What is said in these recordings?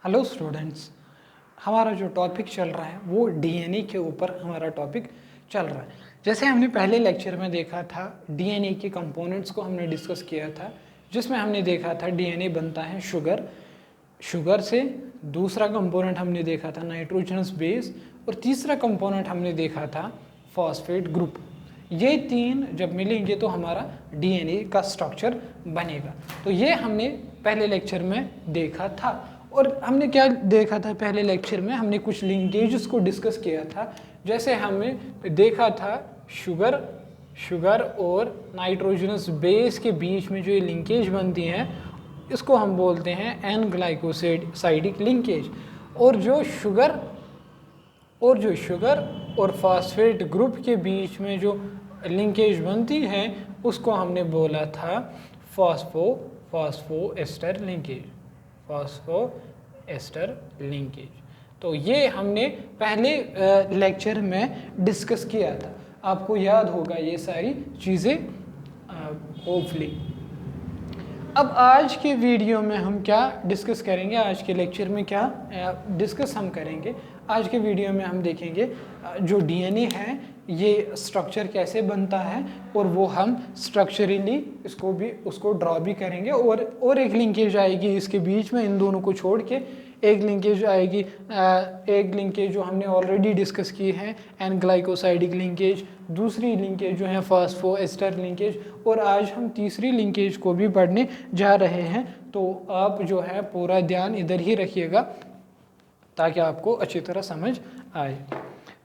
Hello students, हमारा जो topic चल रहा है वो डीएनए के ऊपर हमारा टॉपिक चल रहा है। जैसे हमने पहले लेक्चर में देखा था, डीएनए के कंपोनेंट्स को हमने डिस्कस किया था, जिसमें हमने देखा था डीएनए बनता है शुगर से। दूसरा कंपोनेंट हमने देखा था नाइट्रोजनस बेस, और तीसरा कंपोनेंट हमने देखा था फॉस्फेट ग्रुप। ये तीन जब मिलेंगे तो हमारा डीएनए का स्ट्रक्चर बनेगा। तो ये हमने पहले लेक्चर में देखा था। और हमने क्या देखा था पहले लेक्चर में? हमने कुछ लिंकेजेस को डिस्कस किया था। जैसे हमने देखा था शुगर और नाइट्रोजनस बेस के बीच में जो ये लिंकेज बनती हैं, इसको हम बोलते हैं एन ग्लाइकोसाइडिक लिंकेज। और जो शुगर और फास्फेट ग्रुप के बीच में जो लिंकेज बनती है, उसको हमने बोला था फॉस्फोएस्टर लिंकेज। तो ये हमने पहले लेक्चर में डिस्कस किया था। आपको याद होगा ये सारी चीज़ें होपफुली। अब आज के वीडियो में हम क्या डिस्कस करेंगे, आज के लेक्चर में क्या डिस्कस हम करेंगे? आज के वीडियो में हम देखेंगे जो डीएनए है ये स्ट्रक्चर कैसे बनता है, और वो हम स्ट्रक्चरली उसको ड्रॉ भी करेंगे। और एक लिंकेज आएगी इसके बीच में, इन दोनों को छोड़ के एक लिंकेज आएगी, एक लिंकेज जो हमने ऑलरेडी डिस्कस की है एन ग्लाइकोसाइडिक लिंकेज, दूसरी लिंकेज जो है फॉस्फोएस्टर लिंकेज, और आज हम तीसरी लिंकेज को भी पढ़ने जा रहे हैं। तो आप जो है पूरा ध्यान इधर ही रखिएगा ताकि आपको अच्छी तरह समझ आए।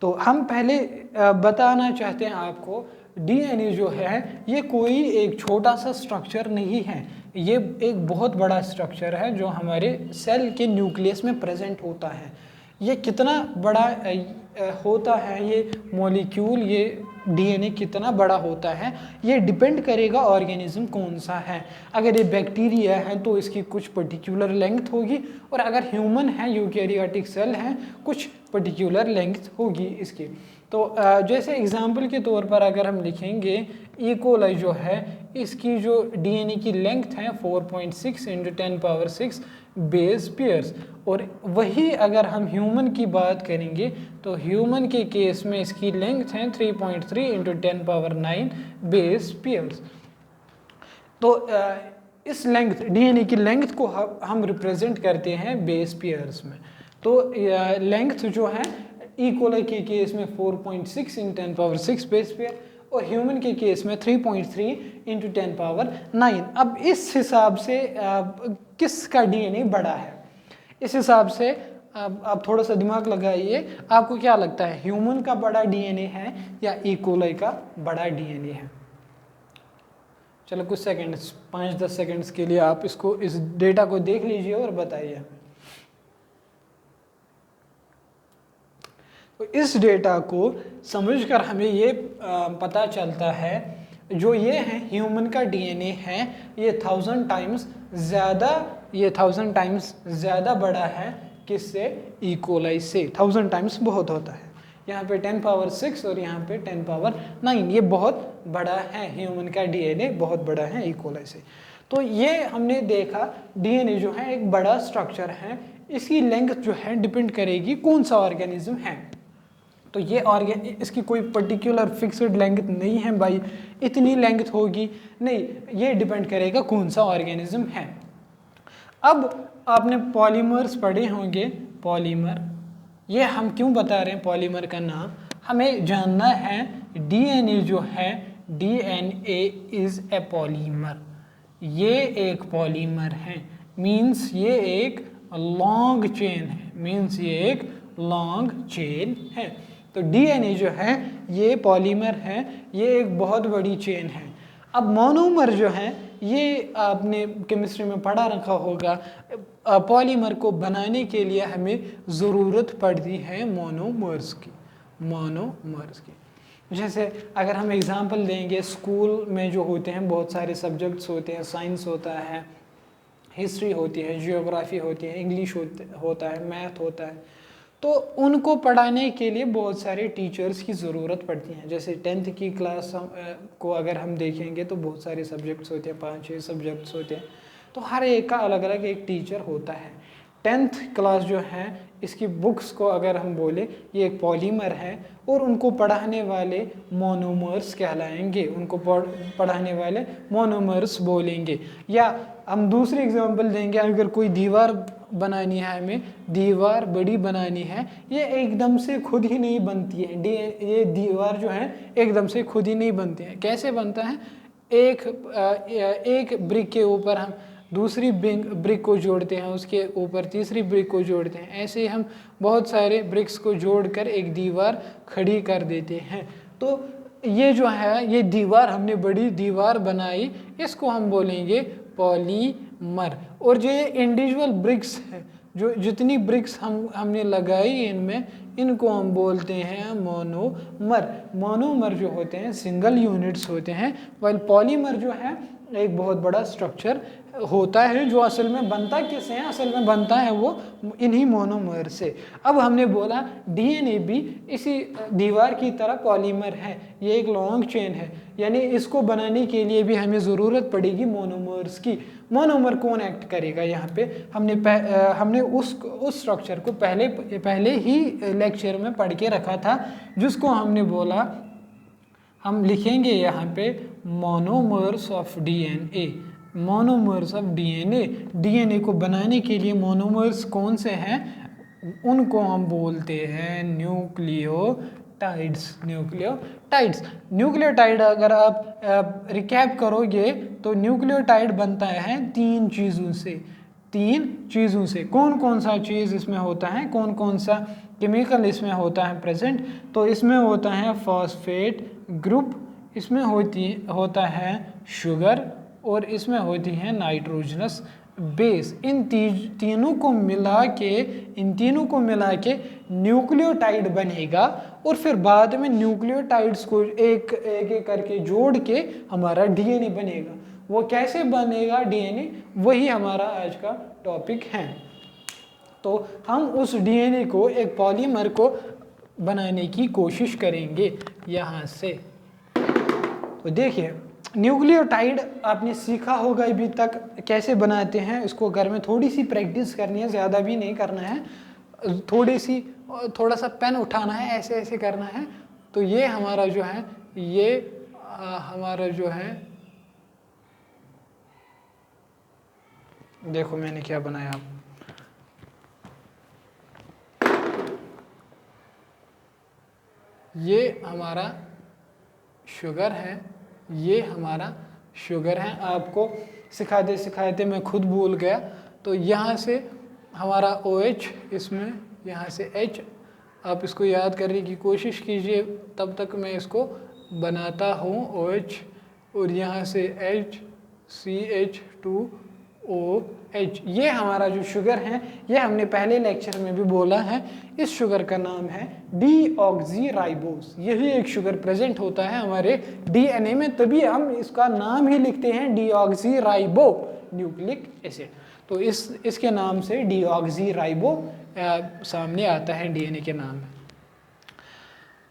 तो हम पहले बताना चाहते हैं आपको, डीएनए जो है ये कोई एक छोटा सा स्ट्रक्चर नहीं है, ये एक बहुत बड़ा स्ट्रक्चर है जो हमारे सेल के न्यूक्लियस में प्रेजेंट होता है। ये कितना बड़ा होता है, ये मॉलिक्यूल, ये डीएनए कितना बड़ा होता है, ये डिपेंड करेगा ऑर्गेनिज्म कौन सा है। अगर ये बैक्टीरिया है तो इसकी कुछ पर्टिकुलर लेंथ होगी, और अगर ह्यूमन है, यूकैरियोटिक सेल है, कुछ पर्टिकुलर लेंथ होगी इसकी। तो जैसे एग्जांपल के तौर पर अगर हम लिखेंगे, ई कोलाई जो है इसकी जो डीएनए की लेंथ है 4.6 × 10⁶ बेस पेयर्स। और वही अगर हम ह्यूमन की बात करेंगे तो ह्यूमन के केस में इसकी लेंथ है 3.3 × 10⁹ बेस पेयर्स। तो इस लेंथ, डीएनए की लेंथ को हम रिप्रेजेंट करते हैं बेस पेयर्स में। तो लेंथ जो है ई कोलाई के केस में 4.6 × 10⁶ बेस पेयर, और ह्यूमन के केस में 3.3 × 10⁹। अब इस हिसाब से किसका डीएनए बड़ा है, इस हिसाब से आप थोड़ा सा दिमाग लगाइए। आपको क्या लगता है, ह्यूमन का बड़ा डीएनए है या ई कोलाई का बड़ा डीएनए है? चलो कुछ सेकंड्स, 5-10 सेकंड्स के लिए आप इस डेटा को देख लीजिए और बताइए। तो इस डेटा को समझकर हमें ये पता चलता है, जो ये है ह्यूमन का डीएनए है, ये 1000 टाइम्स ज़्यादा बड़ा है किससे? ई कोलाई से। 1000 टाइम्स बहुत होता है, यहाँ पे 10⁶ और यहाँ पे 10⁹, ये बहुत बड़ा है, ह्यूमन का डीएनए बहुत बड़ा है ई कोलाई से। तो ये हमने देखा, डीएनए जो है एक बड़ा स्ट्रक्चर है, इसकी लेंथ जो है डिपेंड करेगी कौन सा ऑर्गेनिज्म है। तो ये इसकी कोई पर्टिकुलर फिक्स्ड लेंथ नहीं है भाई, इतनी लेंथ होगी, नहीं, ये डिपेंड करेगा कौन सा ऑर्गेनिज्म है। अब आपने पॉलीमर्स पढ़े होंगे, पॉलीमर, ये हम क्यों बता रहे हैं पॉलीमर का नाम? हमें जानना है डीएनए जो है, डीएनए इज ए पॉलीमर, ये एक पॉलीमर है, मीन्स ये एक लॉन्ग चेन है। तो डीएनए जो है ये पॉलीमर है, ये एक बहुत बड़ी चेन है। अब मोनोमर जो है, ये आपने केमिस्ट्री में पढ़ा रखा होगा, पॉलीमर को बनाने के लिए हमें ज़रूरत पड़ती है मोनोमर्स की। जैसे अगर हम एग्जांपल देंगे, स्कूल में जो होते हैं बहुत सारे सब्जेक्ट्स होते हैं, साइंस होता है, हिस्ट्री होती है, जियोग्राफी होती है, इंग्लिश होता है, मैथ होता है, तो उनको पढ़ाने के लिए बहुत सारे टीचर्स की ज़रूरत पड़ती है। जैसे 10th की क्लास को अगर हम देखेंगे तो बहुत सारे सब्जेक्ट्स होते हैं, 5-6 सब्जेक्ट्स होते हैं, तो हर एक का अलग अलग एक टीचर होता है। 10th क्लास जो है इसकी बुक्स को अगर हम बोले ये एक पॉलीमर है और उनको पढ़ाने वाले मोनोमर्स कहलाएंगे, उनको पढ़ाने वाले मोनोमर्स बोलेंगे। या हम दूसरी एग्जांपल देंगे, अगर कोई दीवार बनानी है, हमें दीवार बड़ी बनानी है, ये एकदम से खुद ही नहीं बनती है। ये दीवार जो है एकदम से खुद ही नहीं बनती है। कैसे बनता है? एक ब्रिक के ऊपर हम दूसरी ब्रिक को जोड़ते हैं, उसके ऊपर तीसरी ब्रिक को जोड़ते हैं, ऐसे ही हम बहुत सारे ब्रिक्स को जोड़कर एक दीवार खड़ी कर देते हैं। तो ये जो है ये दीवार, हमने बड़ी दीवार बनाई, इसको हम बोलेंगे पॉलीमर। और जो ये इंडिविजुअल ब्रिक्स है, जो जितनी ब्रिक्स हमने लगाई इनमें, इनको हम बोलते हैं मोनोमर। मोनोमर जो होते हैं सिंगल यूनिट्स होते हैं, वाइल पॉलीमर जो है एक बहुत बड़ा स्ट्रक्चर होता है, जो असल में बनता किससे है? असल में बनता है वो इन्हीं मोनोमर से। अब हमने बोला डीएनए भी इसी दीवार की तरह पॉलीमर है, ये एक लॉन्ग चेन है, यानी इसको बनाने के लिए भी हमें ज़रूरत पड़ेगी मोनोमर्स की। मोनोमर कौन एक्ट करेगा? यहाँ पे हमने उस स्ट्रक्चर को पहले ही लेक्चर में पढ़ के रखा था, जिसको हमने बोला, हम लिखेंगे यहाँ पे monomers of DNA. Monomers of DNA, DNA को बनाने के लिए मोनोमर्स कौन से हैं? उनको हम बोलते हैं न्यूक्लियोटाइड्स। न्यूक्लियोटाइड अगर आप रिकैप करोगे तो न्यूक्लियोटाइड बनता है तीन चीज़ों से। कौन कौन सा चीज़ इसमें होता है, कौन कौन सा केमिकल इसमें होता है प्रेजेंट? तो इसमें होता है फॉस्फेट ग्रुप, इसमें होता है शुगर, और इसमें होती है नाइट्रोजनस बेस। इन तीनों को मिला के न्यूक्लियोटाइड बनेगा, और फिर बाद में न्यूक्लियोटाइड्स को एक एक करके जोड़ के हमारा डीएनए बनेगा। वो कैसे बनेगा डीएनए, वही हमारा आज का टॉपिक है। तो हम उस डीएनए को, एक पॉलीमर को बनाने की कोशिश करेंगे यहाँ से। तो देखिए, न्यूक्लियोटाइड आपने सीखा होगा अभी तक कैसे बनाते हैं। इसको घर में थोड़ी सी प्रैक्टिस करनी है, ज़्यादा भी नहीं करना है, थोड़ा सा पेन उठाना है, ऐसे ऐसे करना है। तो ये हमारा जो है, ये हमारा जो है, देखो मैंने क्या बनाया। ये हमारा शुगर है, ये हमारा शुगर है। आपको सिखाते सिखाते मैं खुद भूल गया। तो यहाँ से हमारा OH, इसमें यहाँ से H, आप इसको याद करने की कोशिश कीजिए, तब तक मैं इसको बनाता हूँ OH, और यहाँ से H, CH2OH। ये हमारा जो शुगर है, ये हमने पहले लेक्चर में भी बोला है, इस शुगर का नाम है डीऑक्सीराइबोस। यही एक शुगर प्रेजेंट होता है हमारे डीएनए में, तभी हम इसका नाम ही लिखते हैं डीऑक्सीराइबो न्यूक्लिक एसिड। तो इसके नाम से डीऑक्सीराइबो सामने आता है डीएनए के नाम में।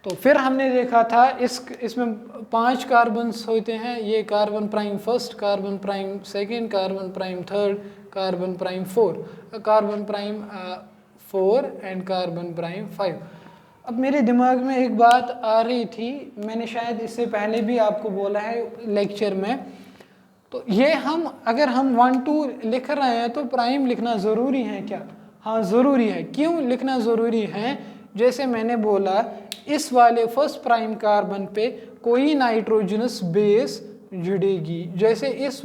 तो फिर हमने देखा था इसमें 5 कार्बन्स होते हैं। ये carbon prime first, carbon prime second, carbon prime third, carbon prime 4, carbon prime 4 and carbon prime 5। अब मेरे दिमाग में एक बात आ रही थी, मैंने शायद इससे पहले भी आपको बोला है लेक्चर में। तो ये अगर हम 1 2 लिख रहे हैं तो प्राइम लिखना ज़रूरी है क्या? हाँ ज़रूरी है। क्यों लिखना ज़रूरी है? जैसे मैंने बोला, इस वाले फर्स्ट प्राइम कार्बन पे कोई नाइट्रोजनस बेस जुड़ेगी। जैसे इस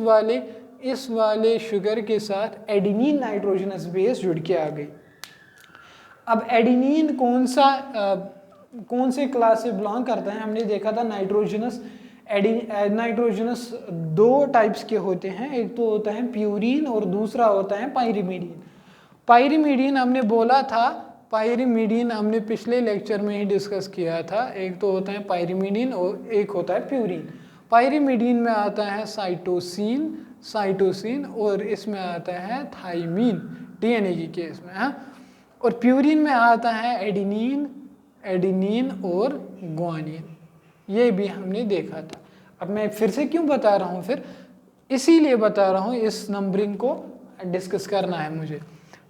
वाले शुगर के साथ एडिनिन नाइट्रोजनस बेस जुड़ के आ गई। अब एडिनिन कौन से क्लास से बिलोंग करता है? हमने देखा था नाइट्रोजनस 2 टाइप्स के होते हैं, एक तो होता है प्यूरीन और दूसरा होता है पाइरिमिडीन। पाइरिमिडीन हमने बोला था, पाइरिमिडीन हमने पिछले लेक्चर में ही डिस्कस किया था। एक तो होता है पाइरिमिडीन और एक होता है प्यूरीन। पाइरिमिडीन में आता है साइटोसिन और इसमें आता है थाइमीन डीएनए की केस में, हाँ। और प्यूरीन में आता है एडिनिन और ग्वानिन। ये भी हमने देखा था। अब मैं फिर से क्यों बता रहा हूँ? फिर इसीलिए बता रहा हूँ, इस नंबरिंग को डिस्कस करना है मुझे।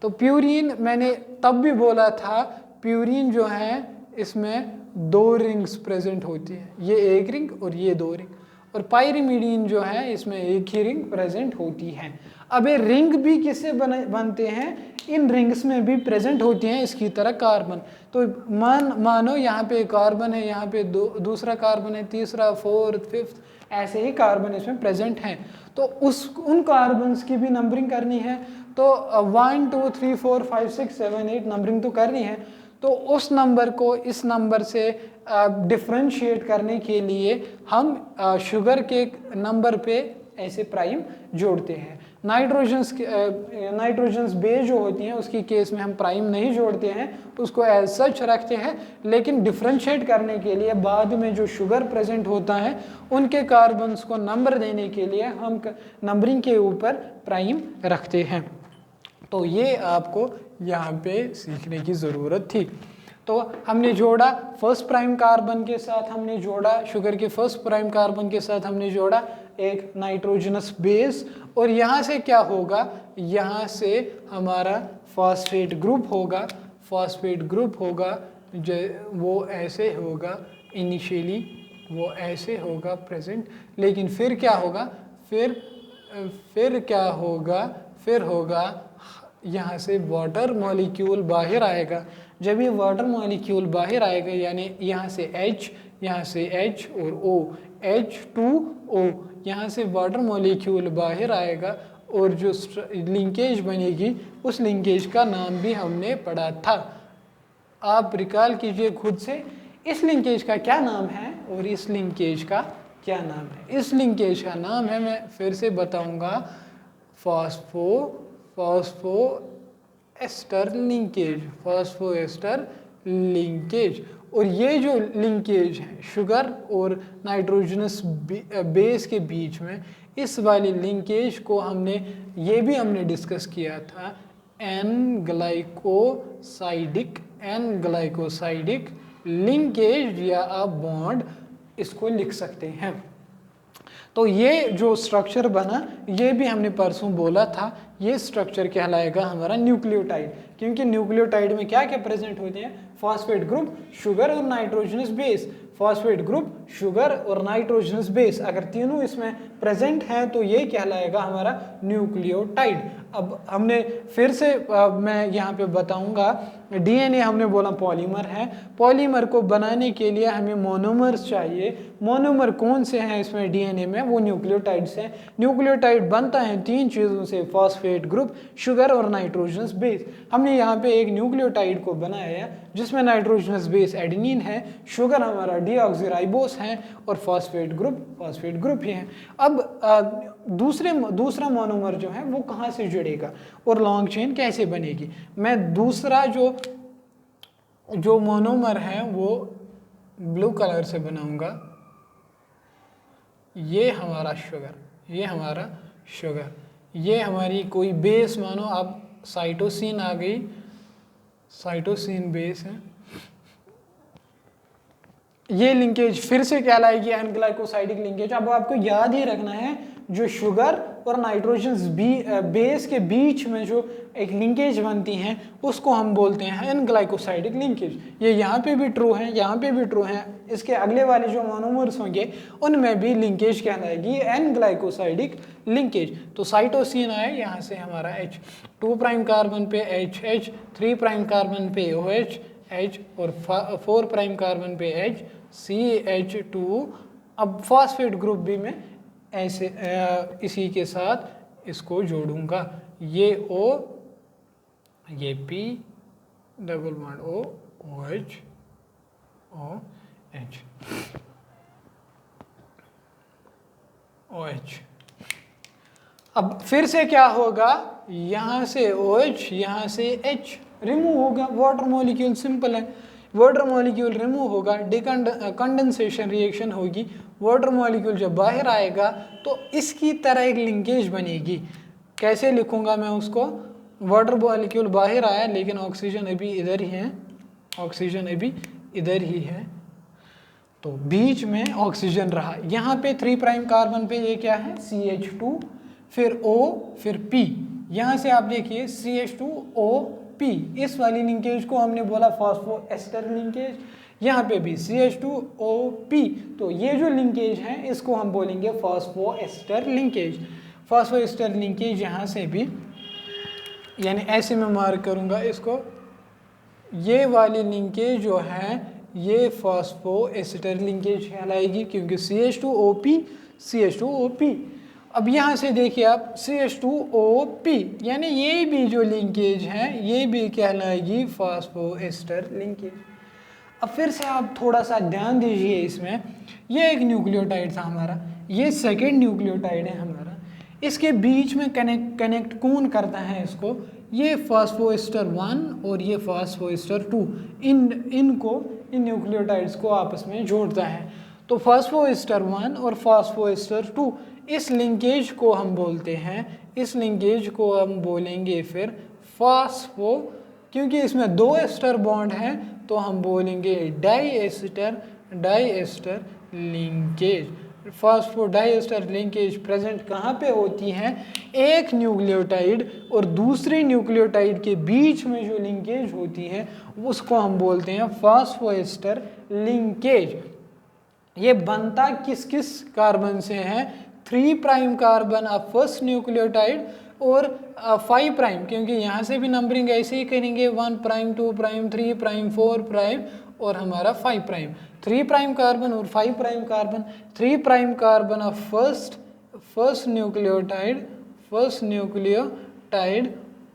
तो प्यूरीन मैंने तब भी बोला था, प्यूरीन जो है इसमें 2 रिंग्स प्रेजेंट होती है, ये एक रिंग और ये 2 रिंग, और पायरिमिडीन जो है इसमें एक ही रिंग प्रेजेंट होती है। अब ये रिंग भी किससे बनते हैं, इन रिंग्स में भी प्रेजेंट होती हैं इसकी तरह कार्बन। तो मानो यहाँ पे कार्बन है, यहाँ पे दूसरा कार्बन है, तीसरा, फोर्थ, फिफ्थ, ऐसे ही कार्बन इसमें प्रेजेंट हैं। तो उन कार्बन्स की भी नंबरिंग करनी है, तो 1 2 3 4 5 6 7 8 नंबरिंग तो करनी है। तो उस नंबर को इस नंबर से डिफ्रेंशिएट करने के लिए हम शुगर के नंबर पे ऐसे प्राइम जोड़ते हैं। नाइट्रोजन्स बेस जो होती हैं उसकी केस में हम प्राइम नहीं जोड़ते हैं, उसको एज सच रखते हैं, लेकिन डिफ्रेंशिएट करने के लिए बाद में जो शुगर प्रेजेंट होता है उनके कार्बन्स को नंबर देने के लिए हम नंबरिंग के ऊपर प्राइम रखते हैं। तो ये आपको यहाँ पे सीखने की ज़रूरत थी। तो हमने जोड़ा फर्स्ट प्राइम कार्बन के साथ, हमने जोड़ा शुगर के फर्स्ट प्राइम कार्बन के साथ हमने जोड़ा एक नाइट्रोजनस बेस, और यहाँ से क्या होगा, यहाँ से हमारा फॉस्फेट ग्रुप होगा। फॉस्फेट ग्रुप होगा जो वो ऐसे होगा, इनिशियली वो ऐसे होगा प्रेजेंट, लेकिन फिर क्या होगा, फिर क्या होगा, फिर होगा यहाँ से वाटर मॉलिक्यूल बाहर आएगा। जब ये वाटर मॉलिक्यूल बाहर आएगा, यानी यहाँ से H, यहाँ से H और O, H2O, यहाँ से वाटर मॉलिक्यूल बाहर आएगा, और जो लिंकेज बनेगी उस लिंकेज का नाम भी हमने पढ़ा था। आप रिकॉल कीजिए खुद से, इस लिंकेज का क्या नाम है और इस लिंकेज का क्या नाम है। इस लिंकेज का नाम है, मैं फिर से बताऊंगा, phosphoester linkage, phosphoester linkage. और ये जो लिंकेज है शुगर और नाइट्रोजनस बेस के बीच में, इस वाली लिंकेज को हमने हमने डिस्कस किया था, एन ग्लाइकोसाइडिक लिंकेज या आप बॉन्ड इसको लिख सकते हैं। तो ये जो स्ट्रक्चर बना, ये भी हमने परसों बोला था, ये स्ट्रक्चर कहलाएगा हमारा न्यूक्लियोटाइड, क्योंकि न्यूक्लियोटाइड में क्या क्या प्रेजेंट होते हैं, फॉस्फेट ग्रुप, शुगर और nitrogenous base. Phosphate group, sugar और नाइट्रोजनस बेस, अगर तीनों इसमें प्रेजेंट हैं तो ये कहलाएगा हमारा न्यूक्लियोटाइड। अब हमने फिर से मैं यहाँ पे बताऊंगा, डीएनए हमने बोला पॉलीमर है, पॉलीमर को बनाने के लिए हमें मोनोमर्स चाहिए। मोनोमर कौन से हैं इसमें डीएनए में, वो न्यूक्लियोटाइड्स हैं। न्यूक्लियोटाइड बनता है 3 चीज़ों से, फॉस्फेट ग्रुप, शुगर और नाइट्रोजनस बेस। हमने यहाँ पे एक न्यूक्लियोटाइड को बनाया है जिसमें नाइट्रोजनस बेस एडेनिन है, शुगर हमारा डीऑक्सीराइबोस है, और फॉस्फेट ग्रुप ही है। अब दूसरा मोनोमर जो है वो कहाँ से जुड़ेगा और लॉन्ग चेन कैसे बनेगी। मैं दूसरा जो मोनोमर है वो ब्लू कलर से बनाऊंगा। ये हमारा शुगर, ये हमारी कोई बेस, मानो आप साइटोसिन आ गई, साइटोसिन बेस है। ये लिंकेज फिर से कहलाएगी एन ग्लाइकोसाइडिक लिंकेज। अब आपको याद ही रखना है, जो शुगर और नाइट्रोजन बेस के बीच में जो एक लिंकेज बनती हैं उसको हम बोलते हैं एन ग्लाइकोसाइडिक लिंकेज। ये यहाँ पे भी ट्रू है, यहाँ पे भी ट्रू है, इसके अगले वाले जो मोनोमर्स होंगे उनमें भी लिंकेज कहलाएगी एन ग्लाइकोसाइडिक लिंकेज। तो साइटोसिन आए, यहाँ से हमारा H, 2 प्राइम कार्बन पे H, 3 प्राइम कार्बन पे OH, H, और 4 प्राइम कार्बन पे H, CH2। अब फॉस्फेट ग्रुप भी मैं ऐसे इसी के साथ इसको जोड़ूंगा, ये O, ये P, double bond O, OH, OH। अब फिर से क्या होगा, यहाँ से OH, यहाँ से H रिमूव होगा, वाटर मॉलिक्यूल, सिंपल है, वाटर मॉलिक्यूल रिमूव होगा, कंडेंसेशन रिएक्शन होगी, वाटर मॉलिक्यूल जब बाहर आएगा तो इसकी तरह एक लिंकेज बनेगी। कैसे लिखूंगा मैं उसको, वाटर मॉलिक्यूल बाहर आया लेकिन ऑक्सीजन अभी इधर ही है, ऑक्सीजन अभी इधर ही है, तो बीच में ऑक्सीजन रहा। यहाँ पे 3 प्राइम कार्बन पे ये क्या है, CH2, फिर O, फिर P, यहाँ से आप देखिए CH2OP, इस वाली लिंकेज को हमने बोला फॉस्फोएस्टर लिंकेज, यहाँ पे भी CH2OP, तो ये जो लिंकेज है इसको हम बोलेंगे फॉस्फोएस्टर लिंकेज। फॉस्फोएस्टर लिंकेज यहाँ से भी, यानी ऐसे मैं मार्क करूँगा इसको, ये वाली लिंकेज जो है ये फॉस्फोएस्टर लिंकेज कहलाएगी, क्योंकि CH2OP CH2OP। अब यहाँ से देखिए आप CH2OP, यानी ये भी जो लिंकेज है ये भी कहलाएगी फॉस्फोएस्टर लिंकेज। अब फिर से आप थोड़ा सा ध्यान दीजिए इसमें, ये एक न्यूक्लियोटाइड था हमारा, ये सेकेंड न्यूक्लियोटाइड है हमारा, इसके बीच में कनेक्ट कौन करता है इसको, ये फॉस्फोएस्टर 1 और ये फॉस्फोएस्टर 2, इन न्यूक्लियोटाइड्स को आपस में जोड़ता है। तो फॉस्फोएस्टर 1 और फॉस्फोएस्टर 2, इस लिंकेज को हम बोलते हैं, इस लिंकेज को हम बोलेंगे फिर फॉस्फो, क्योंकि इसमें 2 एस्टर बॉन्ड है तो हम बोलेंगे डाईएस्टर लिंकेज। फॉस्फोडाईएस्टर लिंकेज प्रेजेंट कहाँ पे होती है, एक न्यूक्लियोटाइड और दूसरे न्यूक्लियोटाइड के बीच में जो लिंकेज होती है उसको हम बोलते हैं फॉस्फोएस्टर लिंकेज। ये बनता किस किस कार्बन से है, 3 prime carbon of first nucleotide और 5 प्राइम, क्योंकि यहाँ से भी नंबरिंग ऐसे ही करेंगे, 1 प्राइम 2 प्राइम 3 प्राइम 4 प्राइम और हमारा 5 प्राइम, 3 प्राइम कार्बन और 5 prime carbon, 3 prime carbon of first nucleotide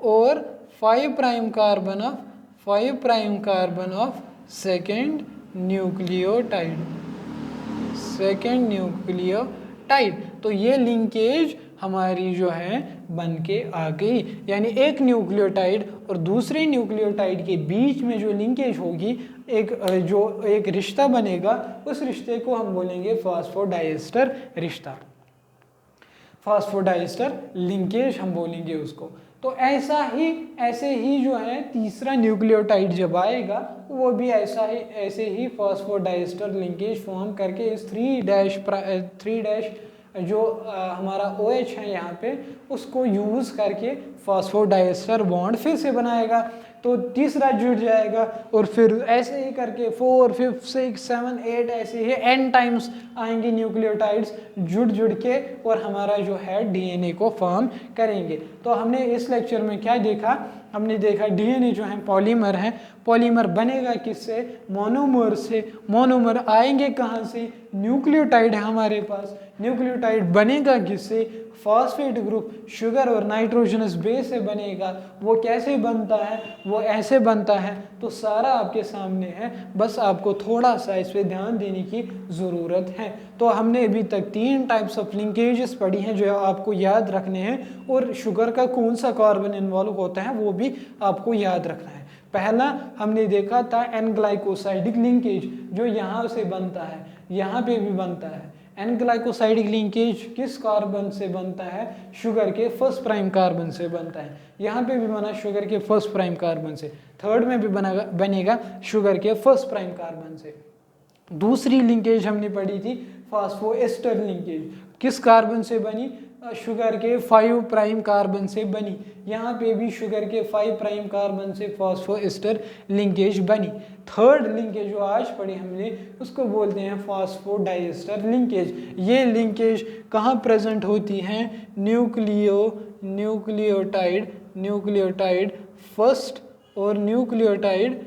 और 5 prime carbon of second nucleotide. तो ये लिंकेज हमारी जो है बन के आ गई, यानी एक न्यूक्लियोटाइड और दूसरे न्यूक्लियोटाइड के बीच में जो लिंकेज होगी, एक रिश्ता बनेगा, उस रिश्ते को हम बोलेंगे फॉस्फोडाईएस्टर रिश्ता, फॉस्फोडाईएस्टर लिंकेज हम बोलेंगे उसको। तो ऐसे ही जो है तीसरा न्यूक्लियोटाइड जब आएगा वो भी ऐसे ही फॉस्फोडाईएस्टर लिंकेज फॉर्म करके इस 3' जो हमारा OH है यहाँ पे, उसको यूज़ करके फॉस्फोडाईएस्टर बॉन्ड फिर से बनाएगा, तो तीसरा जुड़ जाएगा और फिर ऐसे ही करके 4 5 6 7 8 ऐसे ही n टाइम्स आएंगे न्यूक्लियोटाइड्स जुड़ के और हमारा जो है DNA को फॉर्म करेंगे। तो हमने इस लेक्चर में क्या देखा, हमने देखा DNA जो है पॉलीमर है, पॉलीमर बनेगा किससे, मोनोमर से। मोनोमर आएंगे कहाँ से, न्यूक्लियोटाइड है हमारे पास, न्यूक्लियोटाइड बनेगा किससे, फॉस्फेट ग्रुप शुगर और नाइट्रोजनस बेस से बनेगा। वो कैसे बनता है, वो ऐसे बनता है। तो सारा आपके सामने है, बस आपको थोड़ा सा इस पर ध्यान देने की ज़रूरत है। तो हमने अभी तक 3 टाइप्स ऑफ लिंकेजेस पढ़ी हैं जो आपको याद रखने हैं, और शुगर का कौन सा कार्बन इन्वॉल्व होता है वो भी आपको याद रखना है। पहला हमने देखा था एन ग्लाइकोसाइडिक लिंकेज, जो यहाँ से बनता है, यहाँ पे भी बनता है। एन ग्लाइकोसाइडिक लिंकेज किस कार्बन से बनता है, शुगर के फर्स्ट प्राइम कार्बन से बनता है। यहाँ पे भी बना शुगर के फर्स्ट प्राइम कार्बन से, थर्ड में भी बनेगा शुगर के फर्स्ट प्राइम कार्बन से। दूसरी लिंकेज हमने पढ़ी थी फॉस्फोएस्टर लिंकेज, किस कार्बन से बनी, शुगर के 5 प्राइम कार्बन से बनी। यहाँ पे भी शुगर के 5 प्राइम कार्बन से फॉस्फोएस्टर लिंकेज बनी। थर्ड लिंकेज जो आज पढ़ी हमने उसको बोलते हैं फॉस्फोडाईएस्टर लिंकेज। ये लिंकेज कहाँ प्रेजेंट होती हैं, न्यूक्लियोटाइड फर्स्ट और न्यूक्लियोटाइड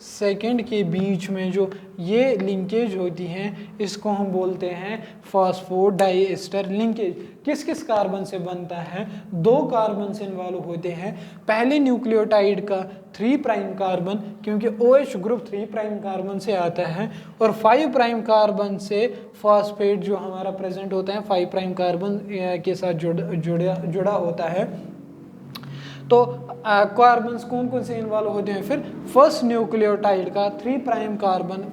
सेकेंड के बीच में जो ये लिंकेज होती हैं इसको हम बोलते हैं फॉस्फोडाईएस्टर लिंकेज। किस किस कार्बन से बनता है, 2 कार्बन से इन्वॉल्व होते हैं। पहले न्यूक्लियोटाइड का 3 प्राइम कार्बन, क्योंकि OH ग्रुप 3 प्राइम कार्बन से आता है, और 5 प्राइम कार्बन से फॉस्फेट जो हमारा प्रेजेंट होता है 5 प्राइम कार्बन के साथ जुड़ा होता है। तो कार्बन्स कौन कौन से इन्वॉल्व होते हैं, फिर फर्स्ट न्यूक्लियोटाइड का 3 प्राइम कार्बन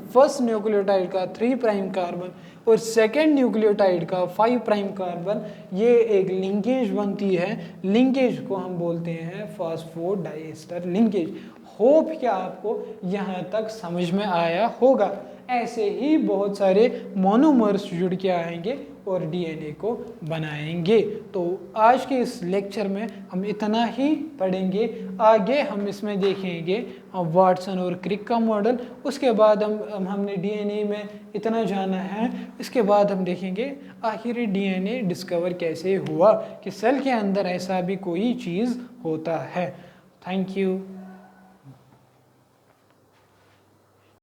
और सेकेंड न्यूक्लियोटाइड का 5 प्राइम कार्बन, ये एक लिंकेज बनती है। लिंकेज को हम बोलते हैं फॉस्फोडाईएस्टर लिंकेज। होप क्या आपको यहाँ तक समझ में आया होगा। ऐसे ही बहुत सारे मोनोमर्स जुड़ के आएंगे और डीएनए को बनाएंगे। तो आज के इस लेक्चर में हम इतना ही पढ़ेंगे। आगे हम इसमें देखेंगे वाटसन और क्रिक का मॉडल। उसके बाद हमने डीएनए में इतना जाना है। इसके बाद हम देखेंगे आखिर डीएनए डिस्कवर कैसे हुआ कि सेल के अंदर ऐसा भी कोई चीज़ होता है। Thank you.